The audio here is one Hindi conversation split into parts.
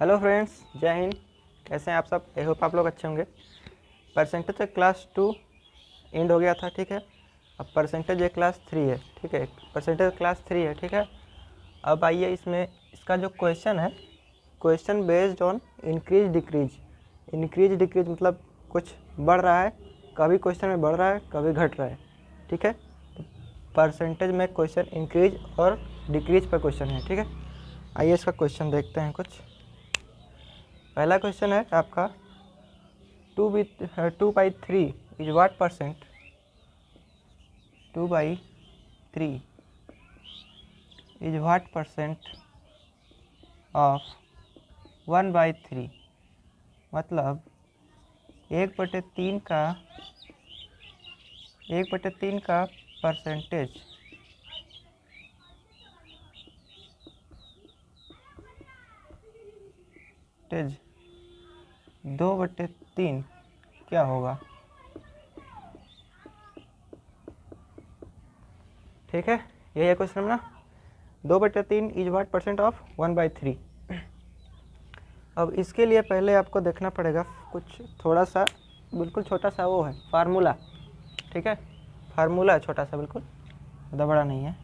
हेलो फ्रेंड्स, जय हिंद। कैसे हैं आप सब? आई होप आप लोग अच्छे होंगे। परसेंटेज का क्लास 2 एंड हो गया था, ठीक है। अब परसेंटेज क्लास 3 है, ठीक है। परसेंटेज क्लास 3 है, ठीक है। अब आइए इसमें इसका जो क्वेश्चन है, question based on increase decrease. Increase decrease मतलब कुछ बढ़ रहा है, कभी क्वेश्चन में बढ़ रहा है, कभी घट रहा है, ठीक है। परसेंटेज में क्वेश्चन इंक्रीज और डिक्रीज पर क्वेश्चन है, ठीक है। आइए इसका क्वेश्चन देखते हैं कुछ। पहला क्वेश्चन है आपका 2/3 is what percent? 2/3 is what percent of 1/3? मतलब 1/3 का परसेंटेज 2/3 क्या होगा? ठीक है, यही है क्वेश्चन ना। 2/3 इज व्हाट परसेंट ऑफ 1/3। अब इसके लिए पहले आपको देखना पड़ेगा कुछ थोड़ा सा, बिल्कुल छोटा सा वो है फार्मूला, ठीक है। फार्मूला है छोटा सा, बिल्कुल ज़्यादा बड़ा नहीं है।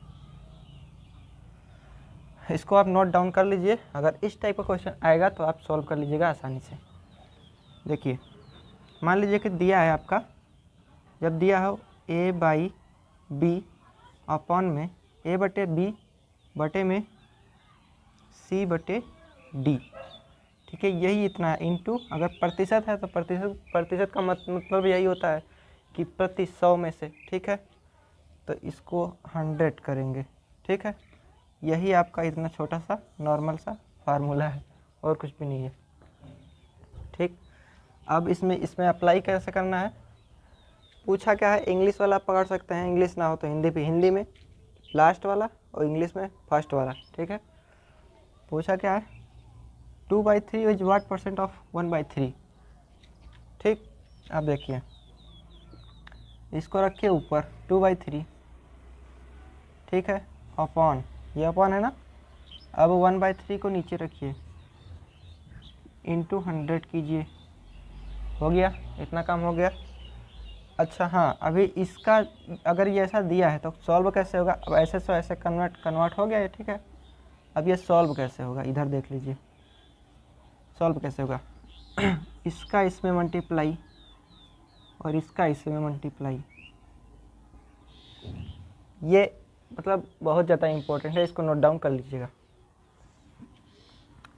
इसको आप नोट डाउन कर लीजिए। अगर इस टाइप का क्वेश्चन आएगा तो आप सॉल्व कर लीजिएगा आसानी से। देखिए, मान लीजिए कि दिया है आपका, जब दिया हो A/B अपॉन में A/B बटे में C/D, ठीक है। यही इतना है इंटू, अगर प्रतिशत है तो प्रतिशत का मतलब यही होता है कि प्रति 100 में से, ठीक है। तो इसको 100 करेंगे, ठीक है। यही आपका इतना छोटा सा नॉर्मल सा फार्मूला है, और कुछ भी नहीं है, ठीक। अब इसमें अप्लाई कैसे करना है, पूछा क्या है। इंग्लिश वाला पकड़ सकते हैं, इंग्लिश ना हो तो हिंदी पे, हिंदी में लास्ट वाला और इंग्लिश में फर्स्ट वाला, ठीक है। पूछा क्या है, 2/3 इज व्हाट परसेंट ऑफ 1/3, ठीक। अब देखिए, इसको रखिए ऊपर 2/3, ठीक है, अपॉन, ये अपॉन है ना। अब 1/3 को नीचे रखिए, इंटू 100 कीजिए, हो गया, इतना काम हो गया। अच्छा हाँ, अभी इसका अगर ये ऐसा दिया है तो सॉल्व कैसे होगा? अब ऐसे से ऐसे कन्वर्ट हो गया है, ठीक है। अब ये सॉल्व कैसे होगा, इधर देख लीजिए, सॉल्व कैसे होगा। इसका इसमें मल्टीप्लाई और इसका इसमें मल्टीप्लाई, ये मतलब बहुत ज़्यादा इम्पोर्टेंट है, इसको नोट डाउन कर लीजिएगा।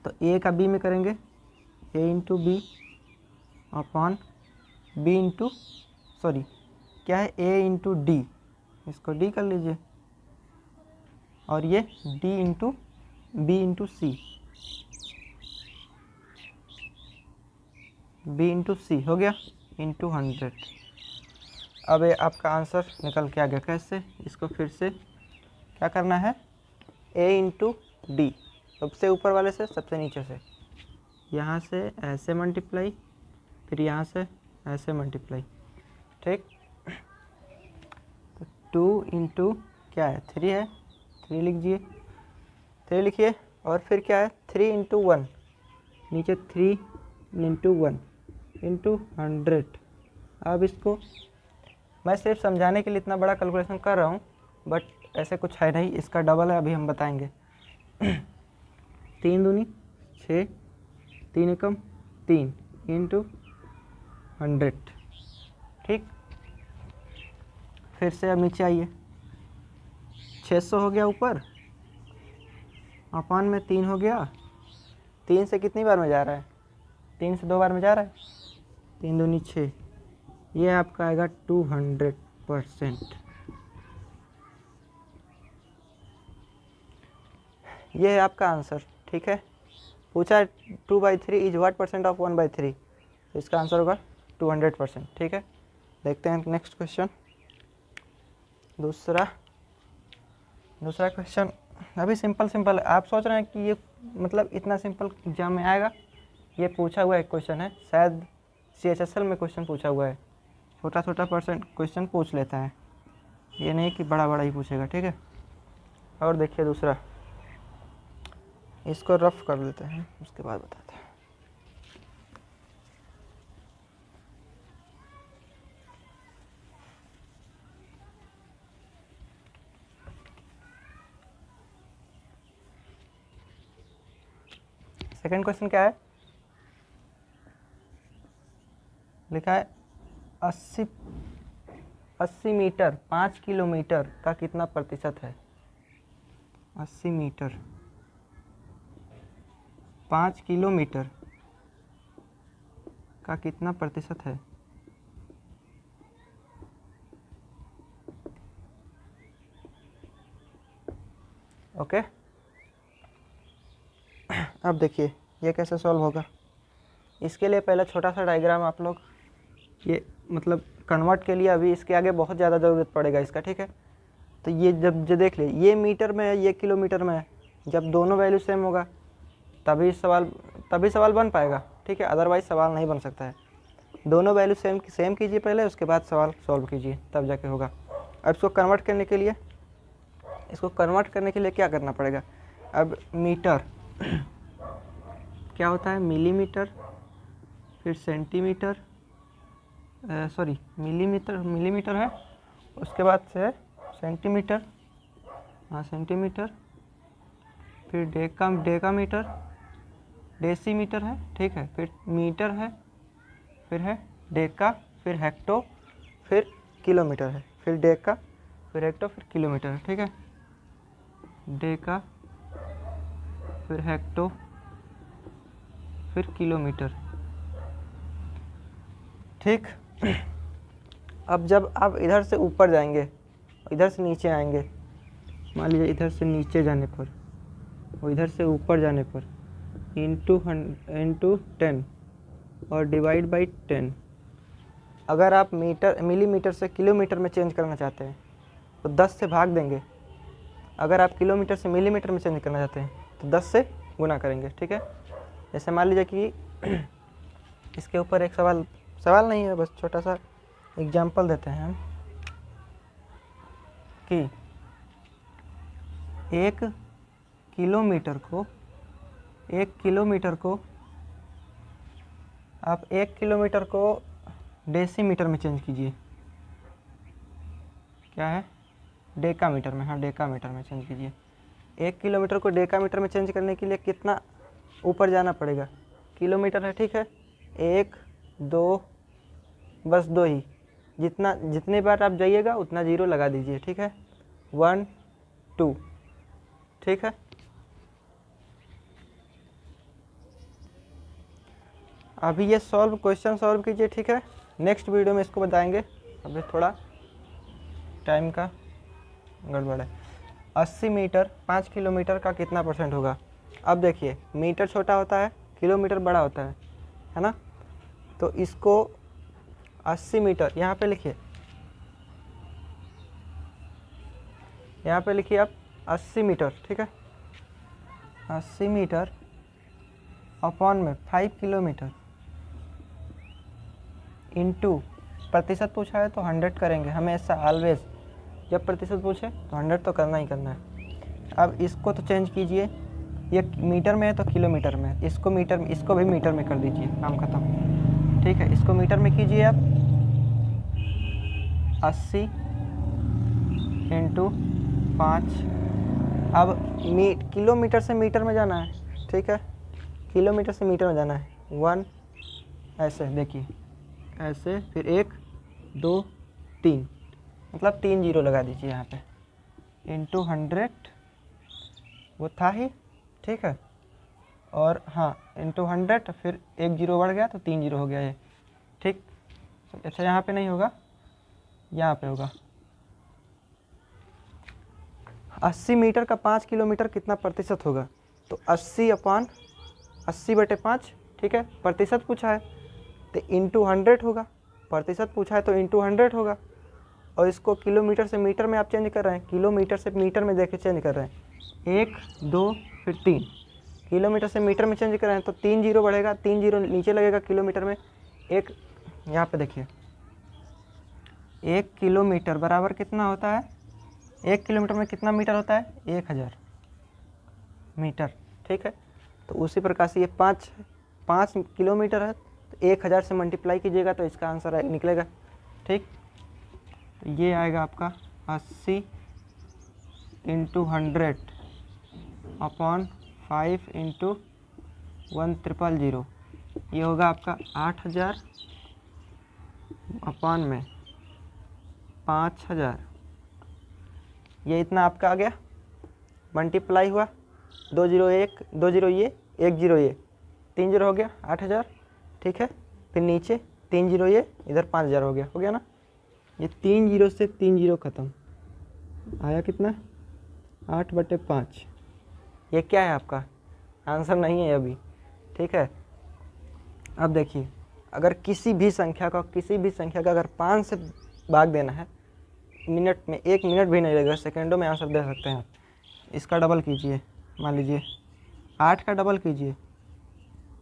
तो ए का बी में करेंगे, A into B upon B into, sorry क्या है, ए इंटू डी, इसको डी कर लीजिए, और ये D into B into C, B into C हो गया, इंटू 100। अब ये आपका आंसर निकल के आ गया। कैसे? इसको फिर से क्या करना है, ए इंटू डी, सबसे ऊपर वाले से सबसे नीचे से, यहाँ से ऐसे मल्टीप्लाई, फिर यहाँ से ऐसे मल्टीप्लाई, ठीक। तो 2 इंटू क्या है, 3 है, 3 लीजिए, 3 लिखिए, और फिर क्या है 3 इंटू 1, नीचे 3 इंटू 1 इंटू 100। अब इसको मैं सिर्फ समझाने के लिए इतना बड़ा कैलकुलेशन कर रहा हूँ, बट ऐसे कुछ है नहीं, इसका डबल है, अभी हम बताएंगे। 3 दूनी 6, 3 एकम 3 इंटू 100, ठीक। फिर से अब नीचे आइए, 600 हो गया ऊपर, अपान में 3 हो गया। 3 से कितनी बार में जा रहा है, 3 से 2 बार में जा रहा है, 3 दूनी 6, ये आपका आएगा 200%। ये है आपका आंसर, ठीक है। पूछा 2/3 इज व्हाट परसेंट ऑफ 1/3, तो इसका आंसर होगा 200%, ठीक है। देखते हैं नेक्स्ट क्वेश्चन। दूसरा क्वेश्चन अभी सिंपल है। आप सोच रहे हैं कि ये मतलब इतना सिंपल एग्जाम में आएगा? ये पूछा हुआ एक क्वेश्चन है, शायद CHSL में क्वेश्चन पूछा हुआ है। छोटा परसेंट क्वेश्चन पूछ लेता है, ये नहीं कि बड़ा ही पूछेगा, ठीक है। और देखिए दूसरा, इसको रफ कर लेते हैं, उसके बाद बताते हैं। सेकंड क्वेश्चन क्या है, लिखा है 80 मीटर 5 किलोमीटर का कितना प्रतिशत है। 80 मीटर 5 किलोमीटर का कितना प्रतिशत है। ओके, अब देखिए ये कैसे सॉल्व होगा। इसके लिए पहले छोटा सा डायग्राम आप लोग ये मतलब कन्वर्ट के लिए, अभी इसके आगे बहुत ज़्यादा ज़रूरत पड़ेगा इसका, ठीक है। तो ये जब जो देख ले, ये मीटर में है, ये किलोमीटर में है, जब दोनों वैल्यू सेम होगा तभी सवाल बन पाएगा, ठीक है, अदरवाइज सवाल नहीं बन सकता है। दोनों वैल्यू सेम कीजिए पहले, उसके बाद सवाल सॉल्व कीजिए, तब जाके होगा। अब इसको कन्वर्ट करने के लिए क्या करना पड़ेगा। अब मीटर क्या होता है, मिलीमीटर, फिर सेंटीमीटर, सॉरी मिलीमीटर है, उसके बाद से है सेंटीमीटर, हाँ सेंटीमीटर, फिर डेकामीटर, डेसीमीटर है, ठीक है, फिर मीटर है, फिर है डेका, फिर हेक्टो, फिर किलोमीटर है, फिर डेका, फिर हेक्टो, फिर किलोमीटर है, ठीक है। डेका, फिर हेक्टो, फिर किलोमीटर, ठीक। अब जब आप इधर से ऊपर जाएंगे, इधर से नीचे आएंगे, मान लीजिए इधर से नीचे जाने पर और इधर से ऊपर जाने पर इंटू 10 और डिवाइड बाई 10। अगर आप मिलीमीटर से किलोमीटर में चेंज करना चाहते हैं तो 10 से भाग देंगे। अगर आप किलोमीटर से मिलीमीटर में चेंज करना चाहते हैं तो 10 से गुना करेंगे, ठीक है। जैसे मान लीजिए कि इसके ऊपर एक सवाल नहीं है, बस छोटा सा एग्जाम्पल देते हैं हम कि 1 किलोमीटर को आप 1 किलोमीटर को डेसीमीटर में चेंज कीजिए। क्या है, डेकामीटर में, हाँ डेकामीटर में चेंज कीजिए। 1 किलोमीटर को डेकामीटर में चेंज करने के लिए कितना ऊपर जाना पड़ेगा, किलोमीटर है, ठीक है, 1 2, बस 2 ही, जितने बार आप जाइएगा उतना जीरो लगा दीजिए, ठीक है, 1 2, ठीक है। अभी ये क्वेश्चन सॉल्व कीजिए, ठीक है। नेक्स्ट वीडियो में इसको बताएंगे, अभी थोड़ा टाइम का गड़बड़ है। 80 मीटर 5 किलोमीटर का कितना परसेंट होगा। अब देखिए मीटर छोटा होता है, किलोमीटर बड़ा होता है ना। तो इसको 80 मीटर यहाँ पे लिखिए, आप 80 मीटर, ठीक है, 80 मीटर अपॉन में 5 किलोमीटर इंटू प्रतिशत पूछा है तो 100 करेंगे हमेशा, ऑलवेज जब प्रतिशत पूछे तो 100 तो करना ही करना है। अब इसको तो चेंज कीजिए, ये मीटर में है तो किलोमीटर में, इसको भी मीटर में कर दीजिए, काम खत्म, ठीक है। इसको मीटर में कीजिए आप, 80 इंटू 5। अब किलोमीटर से मीटर में जाना है, ठीक है, किलोमीटर से मीटर में जाना है, 1 ऐसे देखिए, ऐसे, फिर 1 2 3, मतलब 3 जीरो लगा दीजिए यहाँ पे, इंटू 100 वो था ही, ठीक है, और हाँ इंटू 100, फिर 1 जीरो बढ़ गया तो 3 जीरो हो गया ये, ठीक। अच्छा यहाँ पे नहीं होगा, यहाँ पे होगा। 80 मीटर का 5 किलोमीटर कितना प्रतिशत होगा, तो 80/5, ठीक है, प्रतिशत पूछा है तो इंटू 100 होगा, प्रतिशत पूछा है तो इंटू 100 होगा। और इसको किलोमीटर से मीटर में आप चेंज कर रहे हैं, किलोमीटर से मीटर में देखे चेंज कर रहे हैं, 1 2 फिर 3, किलोमीटर से मीटर में चेंज कर रहे हैं तो 3 जीरो बढ़ेगा, 3 जीरो नीचे लगेगा किलोमीटर में। एक यहाँ पे देखिए 1 किलोमीटर बराबर कितना होता है, 1 किलोमीटर में कितना मीटर होता है, 1000 मीटर, ठीक है। तो उसी प्रकार से ये 5 किलोमीटर है, तो 1000 से मल्टीप्लाई कीजिएगा तो इसका आंसर निकलेगा, ठीक। तो ये आएगा आपका 80 इंटू 100 अपॉन 5 इंटू 1000, ये होगा आपका 8000 अपॉन में 5000, ये इतना आपका आ गया। मल्टीप्लाई हुआ 2 0 1 2 0 ये 1 0 ये 3 0 हो गया 8000, ठीक है। फिर नीचे 3 0 ये इधर 5000 हो गया ना। ये 3 0 से 3 0 ख़त्म, आया कितना 8/5। ये क्या है आपका आंसर नहीं है अभी, ठीक है। अब देखिए, अगर किसी भी संख्या का अगर 5 से भाग देना है मिनट में, 1 मिनट भी नहीं लगेगा, सेकंडों में आंसर दे सकते हैं आप। इसका डबल कीजिए, मान लीजिए 8 का डबल कीजिए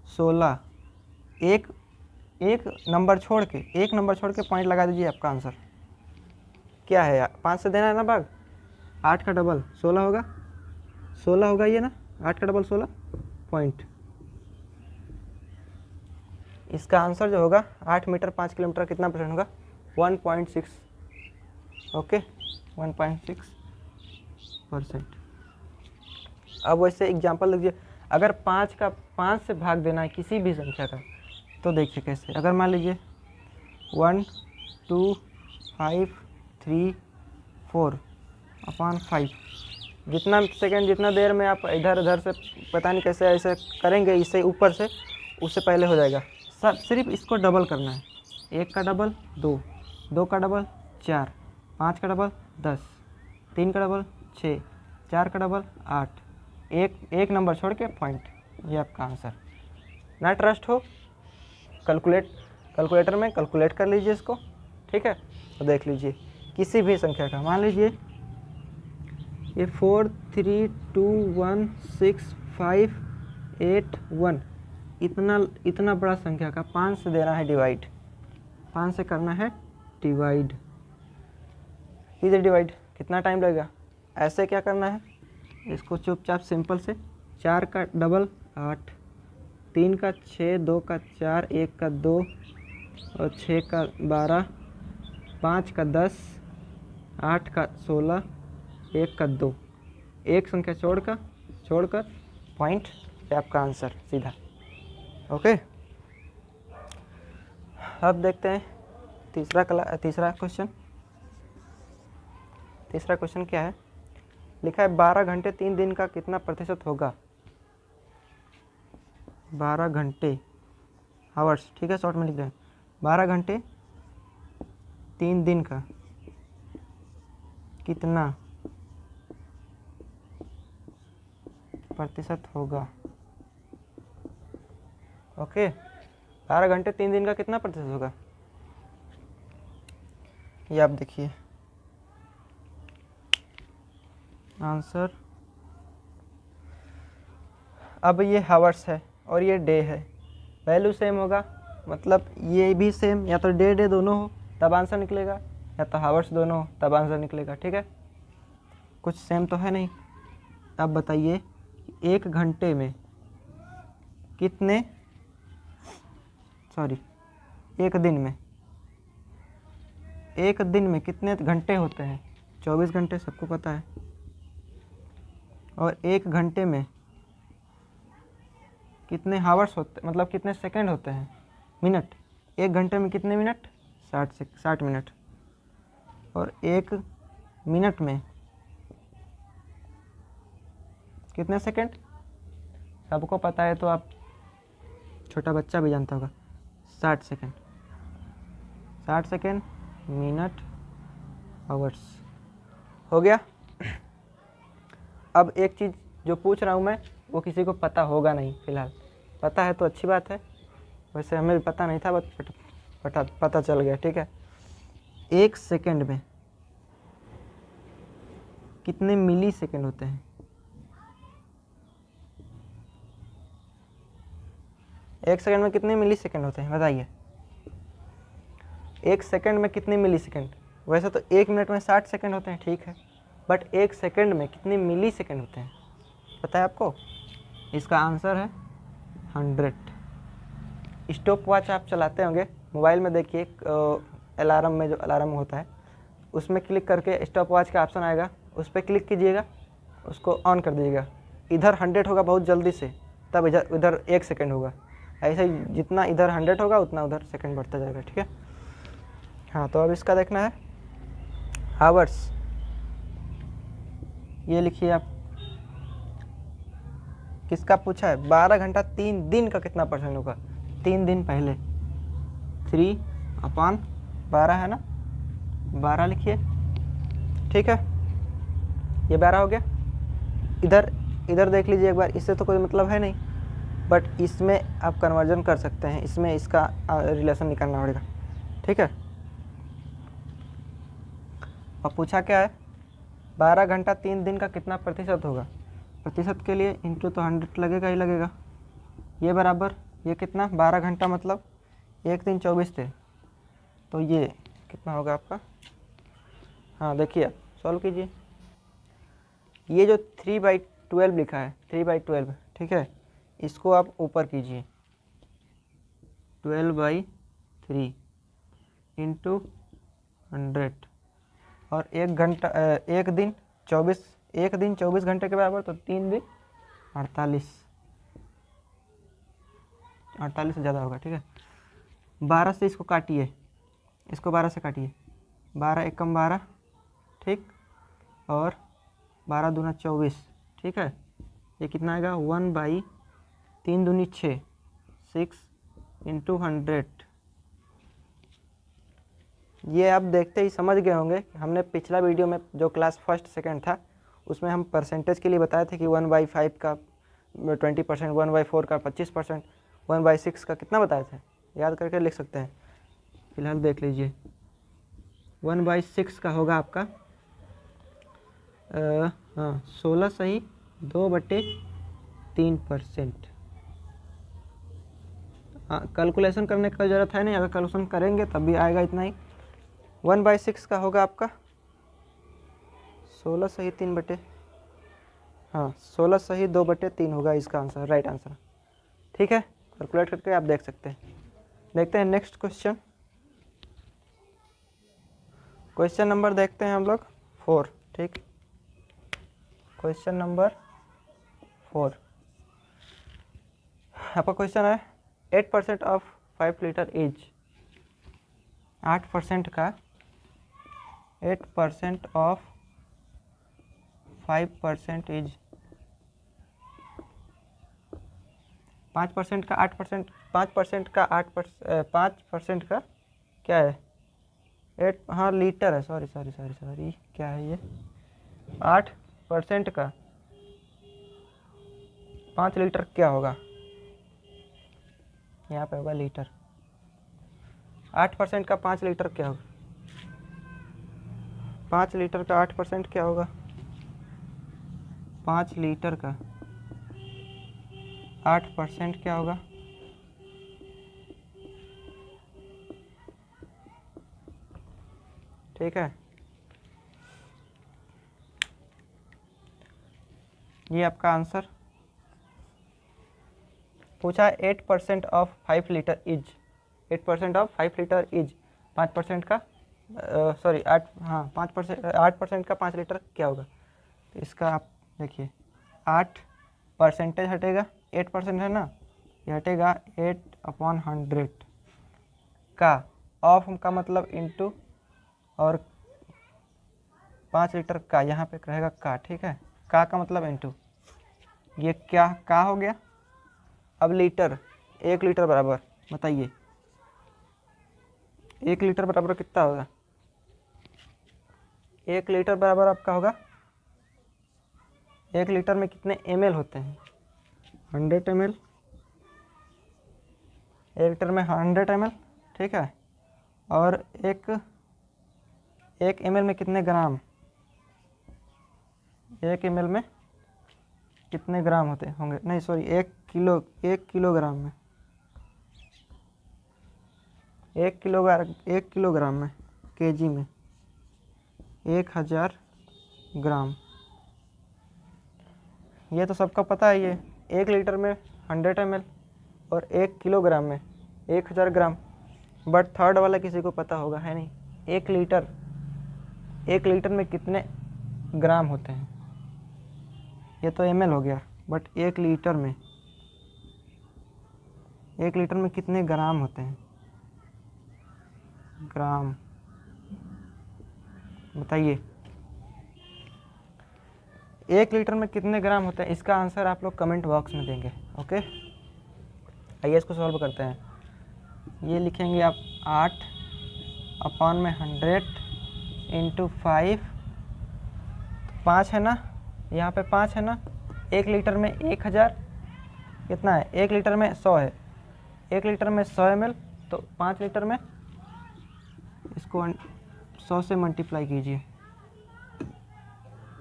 16, एक नंबर छोड़ के पॉइंट लगा दीजिए, आपका आंसर क्या है। 5 से देना है ना भाग, 8 का डबल 16 होगा ये ना, 8 का डबल 16 पॉइंट। इसका आंसर जो होगा 8 मीटर 5 किलोमीटर कितना परसेंट होगा 1.6, ओके 1.6%। अब वैसे एग्जांपल लीजिए, अगर 5 से भाग देना है किसी भी संख्या का, तो देखिए कैसे। अगर मान लीजिए 1 2 5 3 4 अपॉन 5, जितना सेकंड जितना देर में आप इधर उधर से पता नहीं कैसे ऐसे करेंगे, इससे ऊपर से उससे पहले हो जाएगा। सब सिर्फ इसको डबल करना है, 1 का डबल 2, 2 का डबल 4, 5 का डबल 10, 3 का डबल 6, 4 का डबल 8, एक नंबर छोड़ के पॉइंट, ये आपका आंसर। ना ट्रस्ट हो कैलकुलेटर में कैलकुलेट कर लीजिए इसको, ठीक है। तो देख लीजिए किसी भी संख्या का, मान लीजिए ये 4 3 2 1 6 5 8 1, इतना बड़ा संख्या का 5 से देना है डिवाइड, 5 से करना है डिवाइड। कीजिए डिवाइड, कितना टाइम लगेगा। ऐसे क्या करना है, इसको चुपचाप सिंपल से 4 का डबल 8, 3 का 6, 2 का 4, 1 का 2 और 6 का 12, 5 का 10, 8 का 16, 1 का 2, एक संख्या छोड़कर पॉइंट पे आपका आंसर सीधा, ओके। अब देखते हैं तीसरा क्वेश्चन क्या है। लिखा है 12 घंटे 3 दिन का कितना प्रतिशत होगा। 12 घंटे आवर्स, ठीक है, शॉर्ट में लिख रहे हैं। 12 घंटे 3 दिन का कितना प्रतिशत होगा, ओके। 12 घंटे 3 दिन का कितना प्रतिशत होगा, ये आप देखिए आंसर। अब ये हावर्स है और ये डे है, वैल्यू सेम होगा, मतलब ये भी सेम, या तो डे दोनों हो तब आंसर निकलेगा, या तो हावर्स दोनों हो तब आंसर निकलेगा, ठीक है। कुछ सेम तो है नहीं। अब बताइए एक घंटे में कितने, एक दिन में कितने घंटे होते हैं। 24 घंटे सबको पता है। और एक घंटे में कितने हावर्स होते, मतलब कितने सेकंड होते हैं, मिनट। एक घंटे में कितने मिनट, 60 मिनट। और एक मिनट में कितने सेकंड, सबको पता है, तो आप छोटा बच्चा भी जानता होगा, 60 सेकंड। 60 सेकंड मिनट आवर्स हो गया। अब एक चीज़ जो पूछ रहा हूँ मैं, वो किसी को पता होगा नहीं फिलहाल, पता है तो अच्छी बात है, वैसे हमें भी पता नहीं था, बट पता चल गया, ठीक है। एक सेकंड में कितने मिली सेकंड होते हैं। एक सेकंड में कितने मिली सेकंड होते हैं बताइए। एक सेकंड में कितने मिली सेकंड, वैसे तो एक मिनट में 60 सेकंड होते हैं, ठीक है, बट एक सेकंड में कितने मिली सेकंड होते हैं पता है आपको। इसका आंसर है 100। स्टॉप वॉच आप चलाते होंगे मोबाइल में, देखिए अलार्म में जो अलार्म होता है उसमें क्लिक करके स्टॉप वॉच का ऑप्शन आएगा, उस पर क्लिक कीजिएगा, उसको ऑन कर दीजिएगा। इधर 100 होगा बहुत जल्दी से, तब इधर 1 सेकेंड होगा। ऐसे ही जितना इधर 100 होगा उतना उधर सेकेंड बढ़ता जाएगा, ठीक है। हाँ, तो अब इसका देखना है हावर्स। ये लिखिए आप, किसका पूछा है, 12 घंटा 3 दिन का कितना परसेंट होगा। 3 दिन पहले 3/12 है ना, 12 लिखिए, ठीक है। ये 12 हो गया। इधर देख लीजिए एक बार, इससे तो कोई मतलब है नहीं, बट इसमें आप कन्वर्जन कर सकते हैं, इसमें इसका रिलेशन निकालना पड़ेगा, ठीक है। अब पूछा क्या है, 12 घंटा 3 दिन का कितना प्रतिशत होगा। प्रतिशत के लिए इंटू तो 100 लगेगा ही लगेगा। ये बराबर ये कितना, 12 घंटा मतलब 1 दिन 24 थे, तो ये कितना होगा आपका। हाँ देखिए, आप सॉल्व कीजिए। ये जो 3/12 लिखा है, 3/12, ठीक है, इसको आप ऊपर कीजिए, 12/3 इंटू 100, और 1 दिन 24 घंटे के बराबर, तो 3 दिन 48 से ज़्यादा होगा, ठीक है। 12 से इसको काटिए, इसको 12 से काटिए, 12 एकम 12, ठीक, और 12 दूना 24, ठीक है। ये कितना आएगा, 1/3 दूनी 6, 6 इंटू 100। ये आप देखते ही समझ गए होंगे, हमने पिछला वीडियो में जो क्लास 1st 2nd था उसमें हम परसेंटेज के लिए बताए थे कि 1/5 का 20%, 1/4 का 25%, 1/6 का कितना बताए थे, याद करके लिख सकते हैं। फिलहाल देख लीजिए, 1/6 का होगा आपका हाँ 16 सही 2/3%। कैलकुलेशन करने का ज़रूरत है नहीं, अगर कैलकुलेशन करेंगे तब भी आएगा इतना ही। 1/6 का होगा आपका 16 सही 3 हाँ 16 सही 2/3 होगा इसका आंसर, राइट आंसर, ठीक है। कैलकुलेट करके आप देख सकते हैं। देखते हैं नेक्स्ट क्वेश्चन। क्वेश्चन नंबर देखते हैं हम लोग 4, ठीक। क्वेश्चन नंबर 4 आपका क्वेश्चन है 8% ऑफ 5 लीटर इज, 8% का 8% ऑफ 5% इज, 5% का 8%, 5% का 5% का क्या है 8, हाँ लीटर है, सॉरी क्या है ये, 8% का 5 लीटर क्या होगा, यहाँ पे होगा लीटर। 8% का 5 लीटर क्या होगा, 5 लीटर का 8% क्या होगा, 5 लीटर का 8% क्या होगा, ठीक है। ये आपका आंसर पूछा 8% of 5 litre is, 8% of 5 litre is, 5% का सॉरी 8% का 5 लीटर क्या होगा। तो इसका आप देखिए, 8 परसेंटेज हटेगा, 8% है ना, ये हटेगा 8/100 का, ऑफ का मतलब इंटू, और 5 लीटर का यहाँ पे रहेगा का, ठीक है, का मतलब इंटू, ये क्या का हो गया। अब लीटर, 1 लीटर बराबर बताइए, 1 लीटर बराबर कितना होगा, 1 लीटर बराबर आपका होगा, 1 लीटर में कितने ml होते हैं, 100 ml, 1 लीटर में 100 ml, ठीक है। और एक ml में कितने ग्राम, 1 ml में कितने ग्राम होते होंगे, नहीं सॉरी 1 किलोग्राम में, 1 किलोग्राम में, केजी में 1000 ग्राम। ये तो सबका पता है, ये 1 लीटर में 100 ml और 1 किलोग्राम में 1000 ग्राम। बट थर्ड वाला किसी को पता होगा, है नहीं। 1 लीटर में कितने ग्राम होते हैं? ये तो ml हो गया, बट 1 लीटर में कितने ग्राम होते हैं? ग्राम बताइए। 1 लीटर में कितने ग्राम होते हैं? इसका आंसर आप लोग कमेंट बॉक्स में देंगे। ओके, आइए इसको सॉल्व करते हैं। ये लिखेंगे आप 8/100 इंटू 5, 5 है ना, यहाँ पे 5 है ना। 1 लीटर में 1000 कितना है? 1 लीटर में 100 है। 1 लीटर में 100 ml, तो 5 लीटर में इसको 100 से मल्टीप्लाई कीजिए।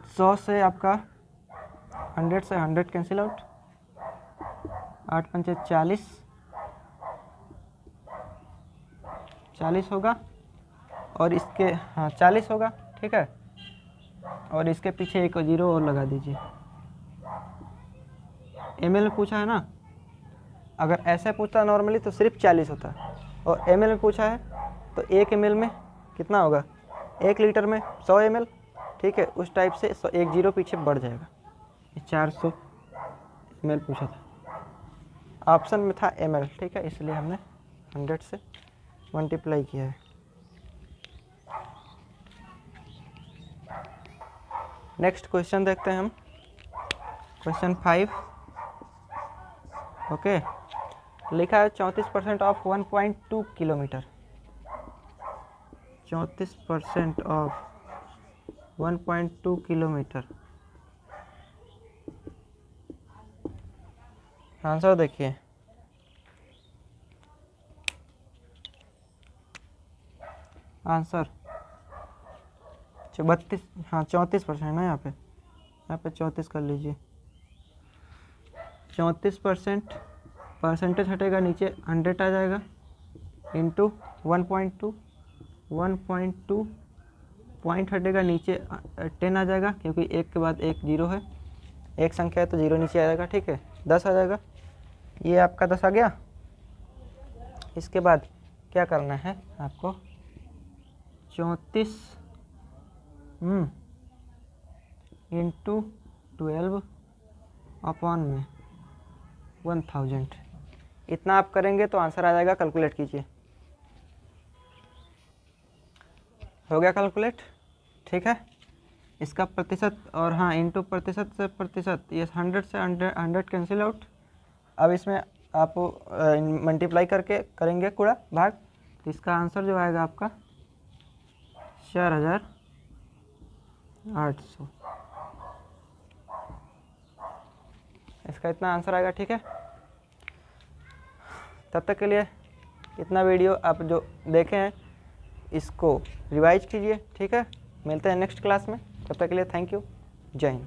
100 से आपका 100 से 100 कैंसिल आउट, 8 पंचे 40 होगा। और इसके 40 होगा, ठीक है। और इसके पीछे एक 0 और लगा दीजिए। ml में पूछा है ना, अगर ऐसे पूछता नॉर्मली तो सिर्फ 40 होता, और ml में पूछा है तो 1 ml में कितना होगा? 1 लीटर में 100 ml, ठीक है। उस टाइप से 1 0 पीछे बढ़ जाएगा। 400 ml पूछा था, ऑप्शन में था ml, ठीक है, इसलिए हमने 100 से मल्टीप्लाई किया है। नेक्स्ट क्वेश्चन देखते हैं हम, क्वेश्चन 5। ओके, लिखा है 34% of 1.2 kilometre. 34% of 1.2 kilometre. Answer देखिए। आंसर 34% ना, यहाँ पे 34 कर लीजिए। 34% परसेंटेज हटेगा, नीचे 100 आ जाएगा, इंटू 1.2 पॉइंट हटेगा, नीचे 10 आ जाएगा, क्योंकि एक के बाद एक 0 है, एक संख्या है तो 0 नीचे आ जाएगा, ठीक है। 10 आ जाएगा, ये आपका 10 आ गया। इसके बाद क्या करना है आपको? 34 इंटू 12 अपॉन में 1000, इतना आप करेंगे तो आंसर आ जाएगा। कैलकुलेट कीजिए। हो गया कैलकुलेट, ठीक है। इसका प्रतिशत और इंटू प्रतिशत से प्रतिशत, ये 100 से 100 कैंसिल आउट। अब इसमें आप मल्टीप्लाई करके करेंगे गुणा भाग, तो इसका आंसर जो आएगा आपका 4800। इसका इतना आंसर आएगा, ठीक है। तब तक के लिए इतना वीडियो आप जो देखे हैं इसको रिवाइज कीजिए, ठीक है। मिलते हैं नेक्स्ट क्लास में, तब तक के लिए थैंक यू, जय हिंद।